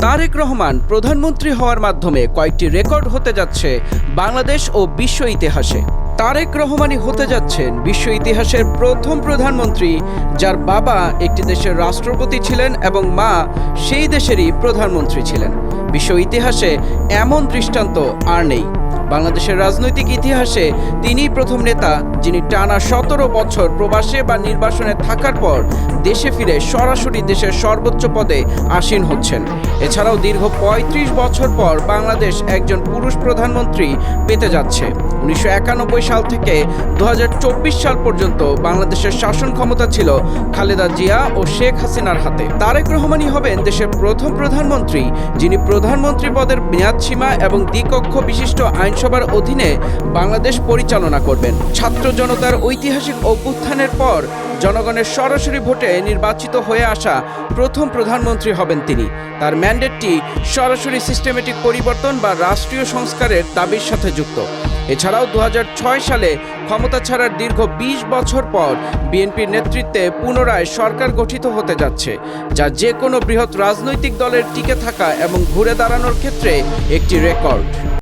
তারেক রহমান প্রধানমন্ত্রী হওয়ার মাধ্যমে কয়েকটি রেকর্ড হতে যাচ্ছে বাংলাদেশ ও বিশ্ব ইতিহাসে। তারেক রহমানই হতে যাচ্ছেন বিশ্ব ইতিহাসের প্রথম প্রধানমন্ত্রী যার বাবা একটি দেশের রাষ্ট্রপতি ছিলেন এবং মা সেই দেশেরই প্রধানমন্ত্রী ছিলেন। বিশ্ব ইতিহাসে এমন দৃষ্টান্ত আর নেই। বাংলাদেশের রাজনৈতিক ইতিহাসে তিনিই প্রথম নেতা যিনি টানা 17 বছর প্রবাসে বা নির্বাসনে থাকার পর দেশে ফিরে সরাসরি দেশের সর্বোচ্চ পদে আসীন হচ্ছেন। এছাড়াও দীর্ঘ ৩৫ বছর পর বাংলাদেশ একজন পুরুষ প্রধানমন্ত্রী পেতে যাচ্ছে। ১৯৯১ সাল থেকে ২০২৪ সাল পর্যন্ত বাংলাদেশের শাসন ক্ষমতা ছিল খালেদা জিয়া ও শেখ হাসিনার হাতে। তারেক রহমানই হবেন দেশের প্রথম প্রধানমন্ত্রী যিনি প্রধানমন্ত্রী পদের মেয়াদসীমা এবং দ্বিকক্ষ বিশিষ্ট আইনসভার অধীনে বাংলাদেশ পরিচালনা করবেন। ছাত্র জনতার ঐতিহাসিক অভ্যুত্থানের পর জনগণের সরাসরি ভোটে নির্বাচিত হয়ে আসা প্রথম প্রধানমন্ত্রী হবেন তিনি। তার ম্যান্ডেটটি সরাসরি সিস্টেমেটিক পরিবর্তন বা রাষ্ট্রীয় সংস্কারের দাবির সাথে যুক্ত। এছাড়াও ২০০৬ সালে ক্ষমতা ছাড়ার দীর্ঘ ২০ বছর পর বিএনপির নেতৃত্বে পুনরায় সরকার গঠিত হতে যাচ্ছে, যা যে কোনো বৃহৎ রাজনৈতিক দলের টিকে থাকা এবং ঘুরে দাঁড়ানোর ক্ষেত্রে একটি রেকর্ড।